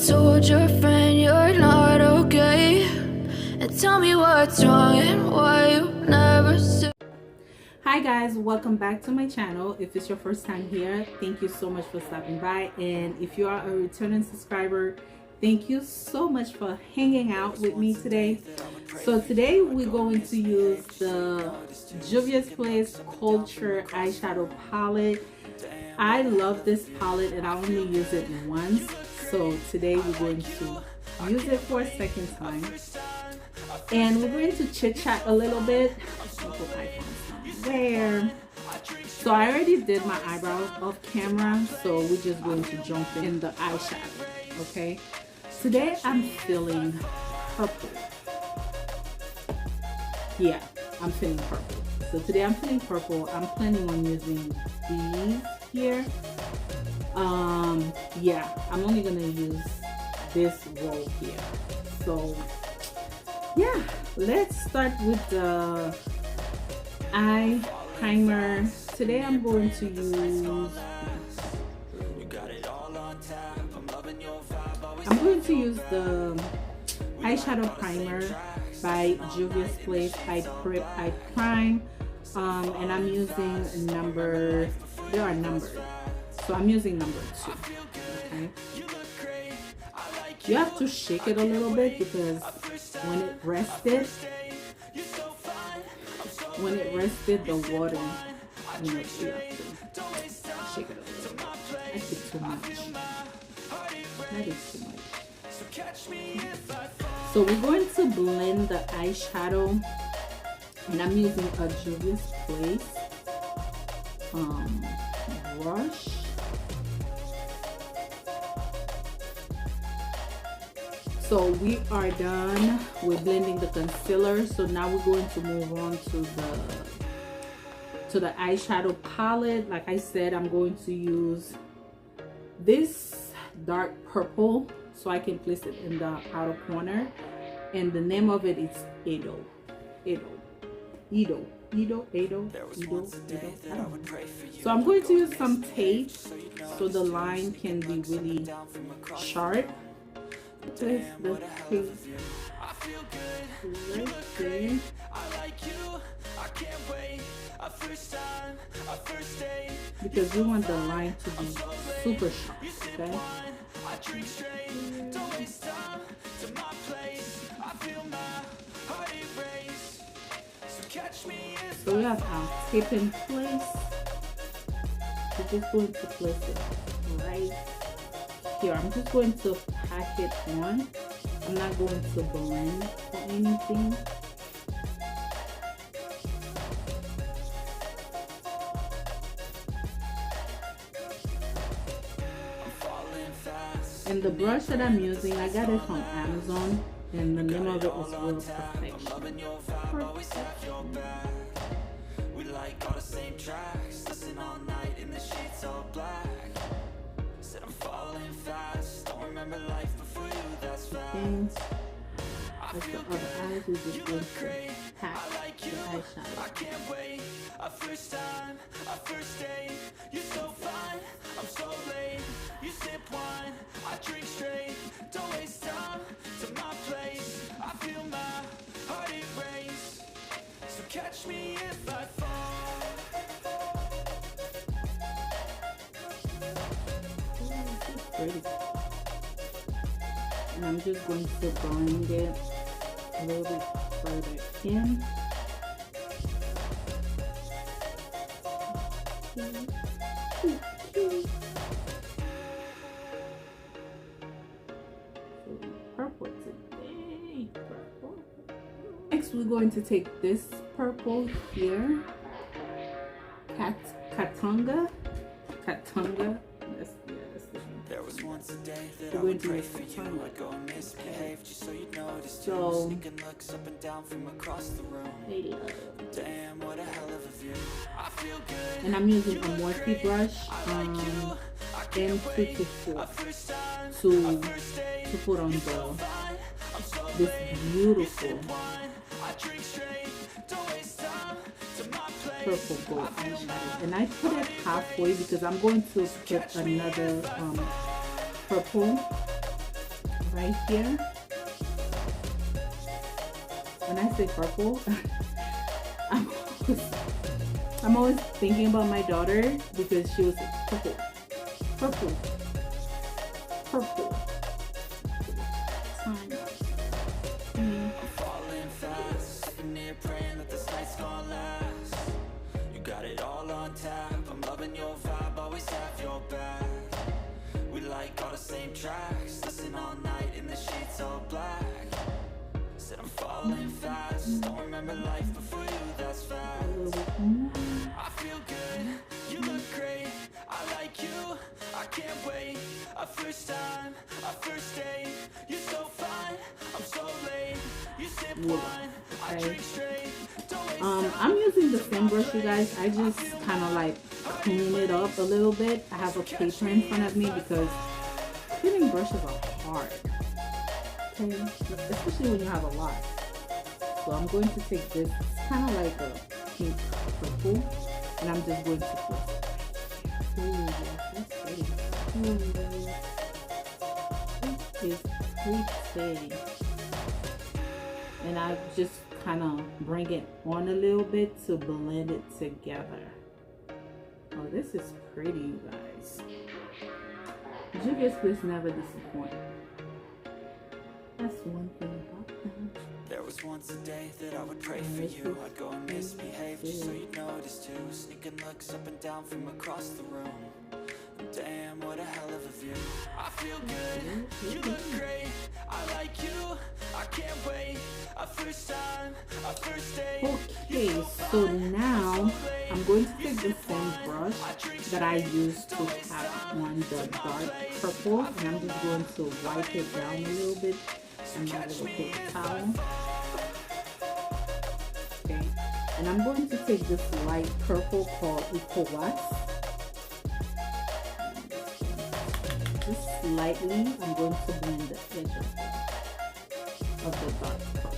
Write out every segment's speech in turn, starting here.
told your friend you're not okay, and tell me what's wrong and why you never said. Hi guys, welcome back to my channel. If it's your first time here, thank you so much for stopping by, and if you are a returning subscriber, thank you so much for hanging out with me today. So today we're going to use the Juvia's Place Culture eyeshadow palette. I love this palette and I only use it once, so today we're going to use it for a second time, and we're going to chit chat a little bit. Where so I already did my eyebrows off camera, so we're just going to jump in the eyeshadow. Okay, today I'm feeling purple. Yeah, I'm feeling purple. So today I'm feeling purple. I'm planning on using these here. Yeah, I'm only gonna use this roll here. So yeah, let's start with the eye primer. Today I'm going to use the eyeshadow primer by Juvia's Place I Prime, and I'm using number, there are numbers, so I'm using number 2. Okay, you have to shake it a little bit because when it rested, the water, you know, you have to shake it a little bit. I did too much. That is too much. So we're going to blend the eyeshadow, and I'm using a Juvia's Place brush. So we are done with blending the concealer. So now we're going to move on to the eyeshadow palette. Like I said, I'm going to use this dark purple so I can place it in the outer corner, and the name of it is Edo. So I'm going to use some tape so the line can be really sharp. Place the tape right there. Because we want the line to be super sharp, okay? So we have our tape in place. We're just going to place it right here. I'm just going to pack it on. I'm not going to blend or anything. And the brush that I'm using, I got it from Amazon, and the name of it is Real Perfection. We like all the same tracks, listen all night in the sheets all black. Said I'm falling fast, don't remember life before you, that's fast. That's the other eyes, we just going to pack the eyeshadow. I can't wait, our first time, our first date. You're so fine, I'm so late. You sip wine, I drink straight. Don't waste time to my place. I feel my heart erase. So catch me if I fall. Pretty. And I'm just going to blend it a little bit further in. Purple today. Purple. Next, we're going to take this purple here, Katunga. There was once a day that I would pray for you. I'd go and misbehave just so you noticed. So sneaking looks up and down from across the room. Damn, what a hell of a view. I feel good. And I'm using a Morphe brush, M224 to put on this beautiful purple gold eyeshadow, and I put it halfway because I'm going to put another purple right here. When I say purple, I'm always thinking about my daughter because she was like, purple, purple, purple. I'm falling fast, sitting here praying that this night's gonna last. You got it all on tap, I'm loving your vibe, always have your back. We like all the same tracks, listen all night in the sheets all black. Said I'm falling fast, don't remember life before you, that's fact. I feel good, you look great, I like you, I can't wait. A first time, a first date, you're so fine, I'm so late. You sip wine, I drink straight. I'm using the same brush, you guys. I just kind of like clean it up a little bit. I have a paper in front of me because cleaning brushes are hard. Okay, especially when you have a lot. So I'm going to take this, it's kind of like a pink purple, and I'm just going to put it. Ooh, that's pretty. Ooh, this is pretty. And I just kind of bring it on a little bit to blend it together. Oh, this is pretty, you guys. Juvia's please never disappoint. That's one thing about them. There was once a day that I would pray for you. I'd go and misbehave just so you'd notice too. Sneaking looks up and down from across the room. And damn, what a hell of a view. I feel good, you look great, I like you, I can't wait. A first time, a first date. Okay, so now I'm going to take the same brush that I used to have on the dark purple, and I'm just going to wipe it down a little bit and my little paper towel. Okay, and I'm going to take this light purple called Eco Wax. Just slightly, I'm going to blend the edge of the dark purple.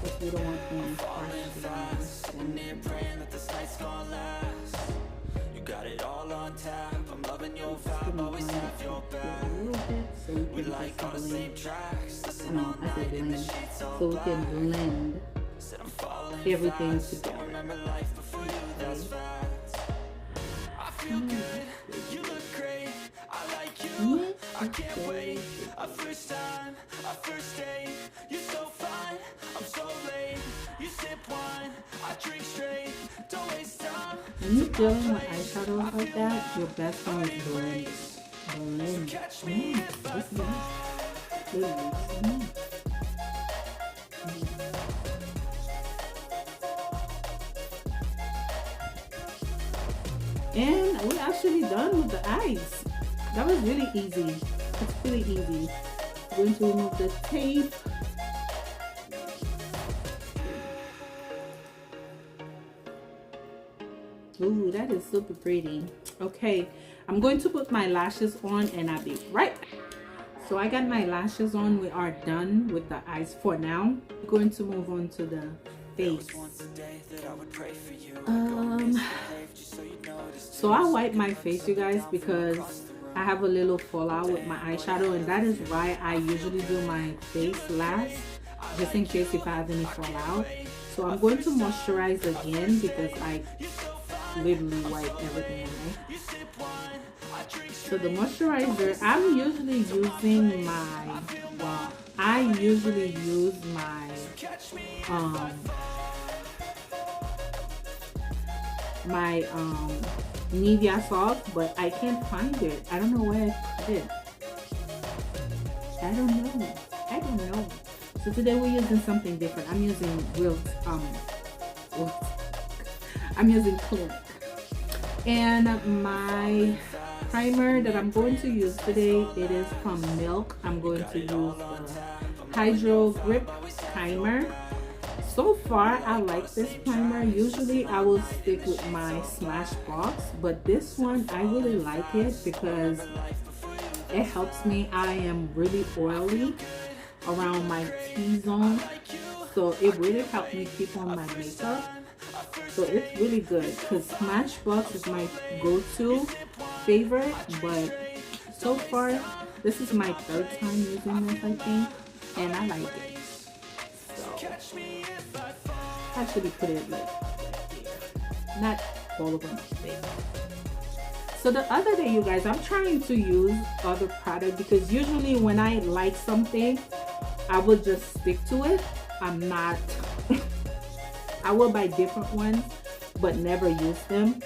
If you don't want any fast, and near praying that this night's gonna last. You got it all on tap, I'm loving your vibe, always have your back. We like all the same tracks, listen all night in the sheets all so we can blend everything together. Remember life before you, that's facts. I feel good, you look great, I like you, I can't wait. A first time, a first date, you're so fine, I'm so late. You sip wine, I drink straight, don't waste time. When you're dealing with eyeshadows like that, your best friend is blend. Blend. Catch me if I And we're actually done with the eyes. That was really easy. It's really easy. I'm going to remove the tape. Ooh, that is super pretty. Okay, I'm going to put my lashes on and I'll be right back. So I got my lashes on. We are done with the eyes for now. I'm going to move on to the face. So I wipe my face, you guys, because I have a little fallout with my eyeshadow, and that is why I usually do my face last, just in case if I have any fallout. So I'm going to moisturize again because I literally wipe everything away. So the moisturizer, I'm usually using my, well, I usually use my Nivea salt, but I can't find it. I don't know where I put it. I don't know. So today we're using something different. I'm using I'm using Clinic. And my primer that I'm going to use today, it is from Milk. I'm going to use the Hydro Grip Primer. So far, I like this primer. Usually, I will stick with my Smashbox, but this one, I really like it because it helps me. I am really oily around my T-zone, so it really helped me keep on my makeup. So it's really good because Smashbox is my go-to favorite, but so far this is my third time using this, I think, and I like it. So I should put it like here. Not all of them. So the other day, you guys, I'm trying to use other product because usually when I like something, I will just stick to it. I'm not I will buy different ones but never use them.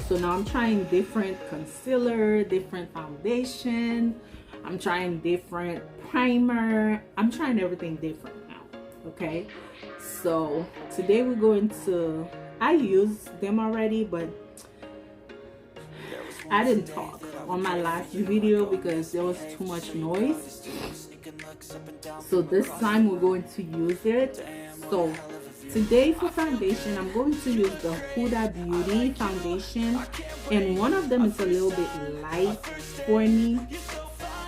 So now I'm trying different concealer, different foundation, I'm trying different primer, I'm trying everything different now. Okay, so today we're going to, I used them already, but I didn't talk on my last video because there was too much noise. So this time we're going to use it. So today for foundation, I'm going to use the Huda Beauty foundation, and one of them is a little bit light for me,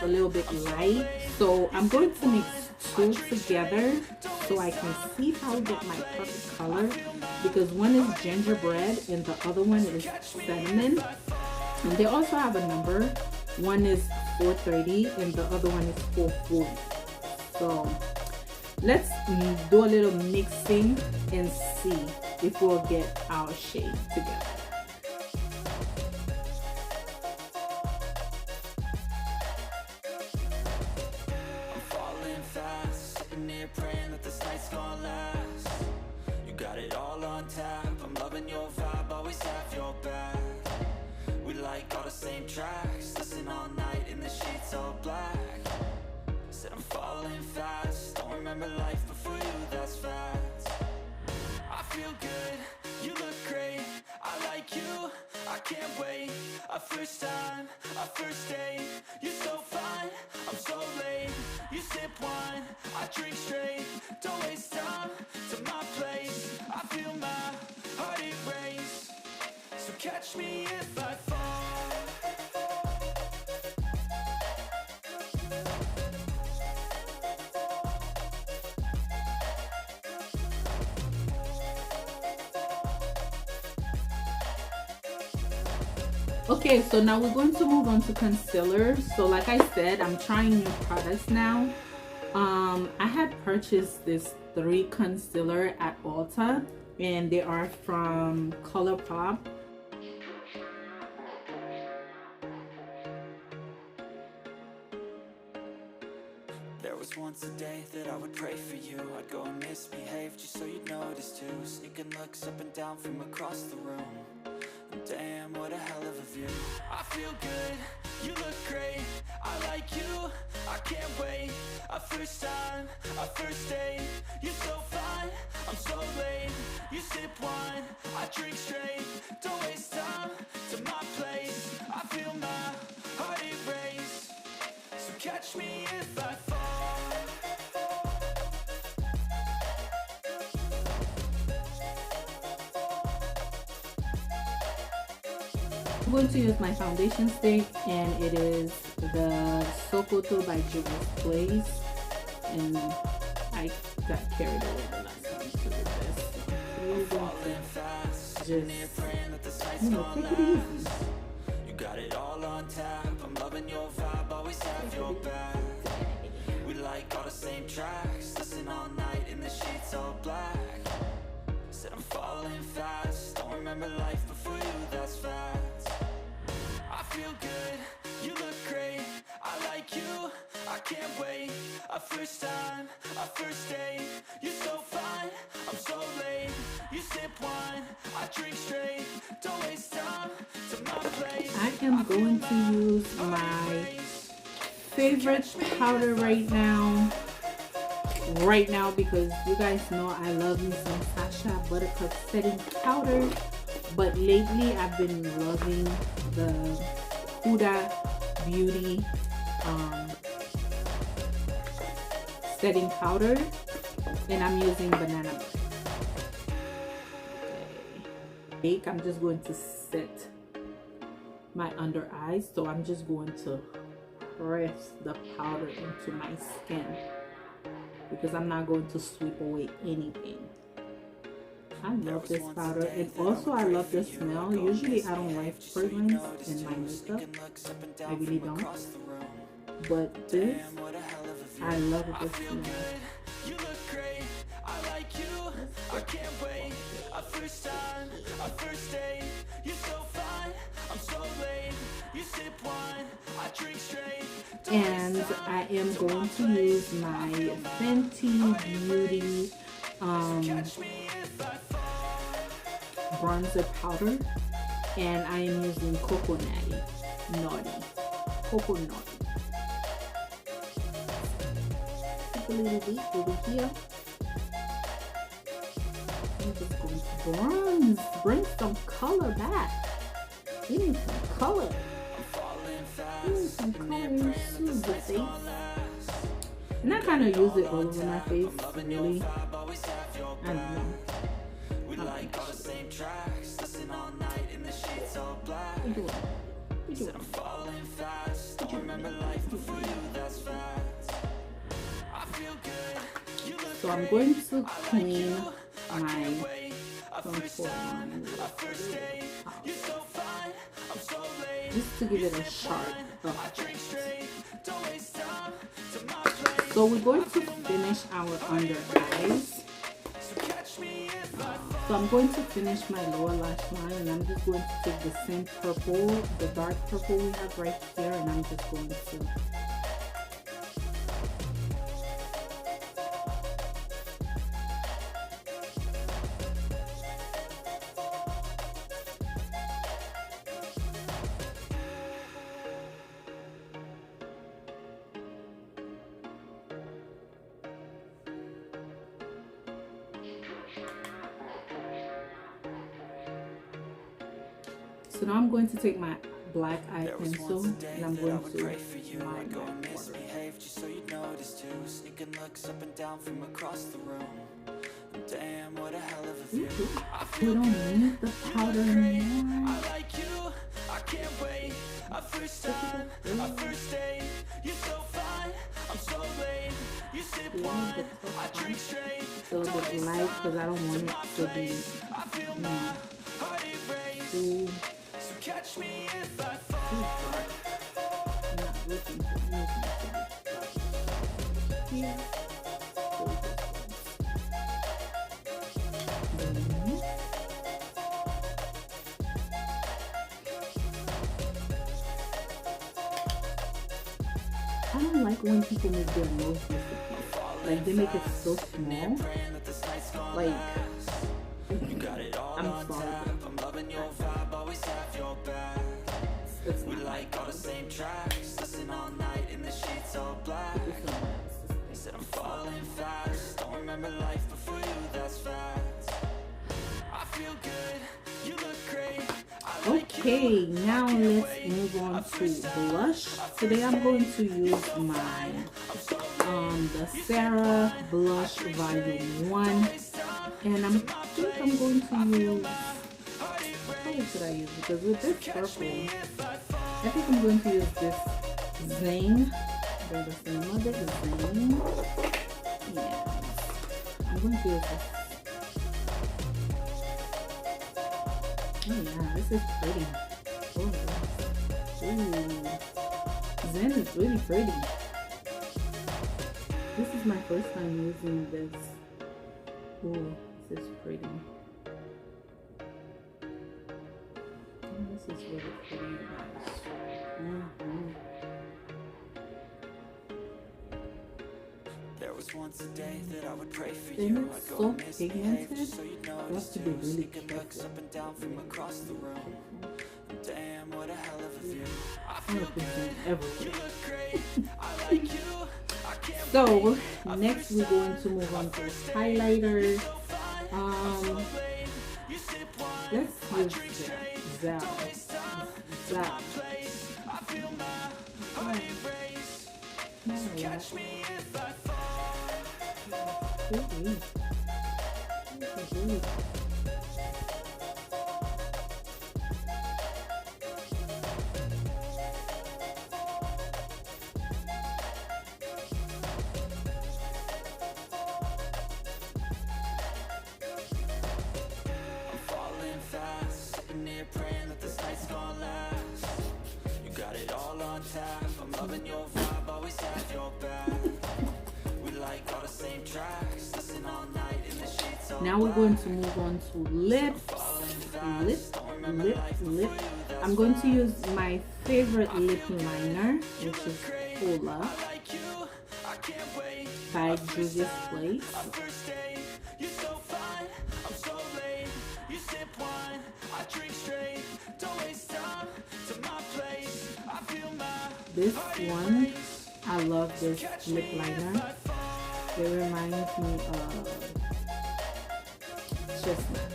a little bit light. So I'm going to mix two together so I can see how I get my perfect color, because one is gingerbread and the other one is cinnamon. And they also have a number. One is 430 and the other one is 440. So let's do a little mixing and see if we'll get our shade together. I'm falling fast, sitting here praying that this night's gonna last. You got it all on tap, I'm loving your vibe, always have your back. We like all the same tracks, listen all night in the sheets all black. Said I'm falling fast, don't remember life before you, that's facts. I feel good, you look great, I like you, I can't wait. A first time, a first date, you're so fine, I'm so late. You sip wine, I drink straight, don't waste time to my place. I feel my heart erase, so catch me if I fall. Okay, so now we're going to move on to concealer. So like I said, I'm trying new products now. I had purchased this 3 concealer at Ulta, and they are from ColourPop. There was once a day that I would pray for you. I'd go and misbehave just so you'd notice too. Sneaking looks up and down from across the room. And damn, what a hell of a view. I feel good, you look great, I like you, I can't wait. A first time, a first date, you're so fine, I'm so late. You sip wine, I drink straight, don't waste time to my place. I feel my heart erase, so catch me if I fall. I'm going to use my foundation stick, and it is the Sokoto by Juvia, and I got carried away the last time to do this. So just, you know, take it easy. You got it all on tap, I'm loving your vibe, always have your back. We like all the same tracks, listen all night in the sheets all black. Said I'm falling fast, don't remember life before you, that's facts. I feel good, you look great, I like you, I can't wait. A first time, a first date, you're so fine, I'm so late. You sip wine, I drink straight, don't waste time to my place. I am going to use my favorite powder right now, because you guys know I love me some Sasha Buttercup setting powder, but lately I've been loving the Huda Beauty setting powder, and I'm using banana milk. Okay. I'm just going to set my under eyes, so I'm just going to press the powder into my skin because I'm not going to sweep away anything. I love this powder, and also I love the smell. Usually I don't like fragrance in my makeup. I really don't. But this, I love the smell. You look great, I like you, I can't wait. Our first time, our first date. You're so fine, I'm so late. You sip wine, I drink straight. And I am going to use my Fenty Beauty bronzer powder, and I am using Coco Naughty. Coco Naughty. Take a little bit over here. I'm just going to bring some color back. We need some color. We need some color in the face. And I kind of use it all over my face, really. I don't know. We like all the same tracks, listen all night in the sheets all black. Said I'm falling fast, don't remember life before you, that's fact. I feel good, you look So I'm going to clean my contour line just to give it a sharp effect. So we're going to finish our under eyes. So I'm going to finish my lower lash line, and I'm just going to take the same purple, the dark purple we have right here, and I'm just going to So now I'm going to take my black eye pencil and I'm going to line my misbehaved just so you notice too. Sneaking looks up and down from across the room. Damn, what a hell of a view. We don't need the powder anymore. I like you, I can't wait. Our first time, our first date. You're so fine, I'm so late. You sip wine, I drink straight. It's a little bit light because I don't want it to be too catch me if I fall. I'm not looking for here. I don't like when people make their nose disappear. Like they make it so small. Like I'm sorry. We like all the same tracks, listen all night in the sheets all black. Said I'm falling fast, don't remember life before you, that's fact. I feel good, you look great. Okay, now let's move on to blush. Today I'm going to use my the Sarah Blush Volume 1, and I think I'm going to use, how should I use? Because with this purple, I think I'm going to use this Zane. There's the same of it, Zane. Yeah, I'm going to use this. Oh yeah, this is pretty. Oh yeah. Ooh. Zen is really pretty. This is my first time using this. Ooh, this is pretty. Oh, this is really pretty. There was once a day that I would pray for Then you. it's so pigmented. So you You have to be really looks careful. up and down from across the room. Damn, what a hell of a view. I 100% everything. look great. I like you. I can't So next we're going to move on to highlighter. Let's use Zal. catch me if I fall. on tap. I'm loving your vibe, always have your back. We like all the same tracks, listen all night in the sheets all Now we're going to move on to lips. Lip. I'm going to use my favorite lip liner, which is Huda by Juvia Place. This one, I love this lip liner. It reminds me of chestnut.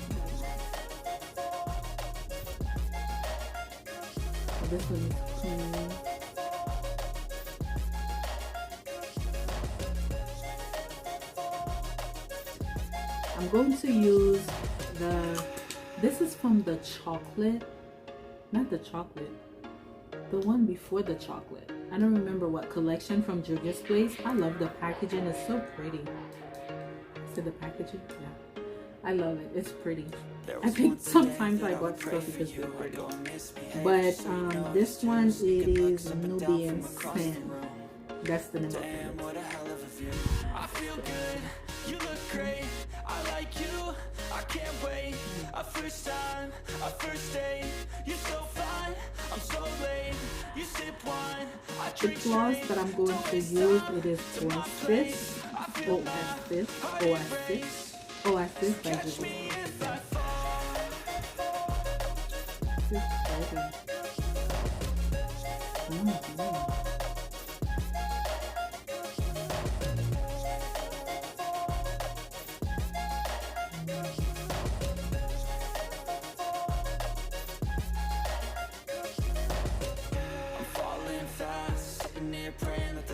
This one is clean. I'm going to use this is from the chocolate, not the chocolate, the one before the chocolate. I don't remember what collection from Juvia's Place. I love the packaging, it's so pretty. See the packaging? Yeah. I love it, it's pretty. I think sometimes I bought stuff because they're pretty. But this one, it is Nubian Sand. That's the name of it. I feel good, you look great, I like you, I can't wait. A first time, a first date, you're so fine, I'm so late. You sip wine, I The drink gloss straight. that I'm going to use, it is Oasis by Juvia.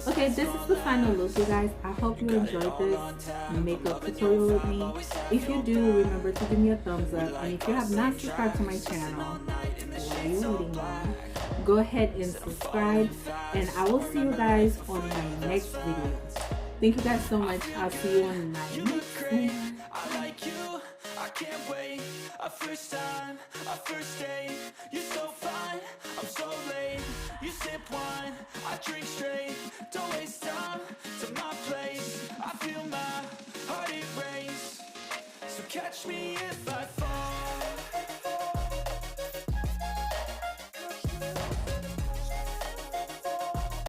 Okay, this is the final look, you guys. I hope you enjoyed this makeup tutorial with me. If you do, remember to give me a thumbs up. And if you have not subscribed to my channel, what are you waiting on? Go ahead and subscribe. And I will see you guys on my next video. Thank you guys so much. I'll see you on my next one. I like you, I can't wait. A first time, a first date. You're so fine, I'm so late. You sip wine, I drink straight. Don't waste time to my place. I feel my heart erase. So catch me if I fall.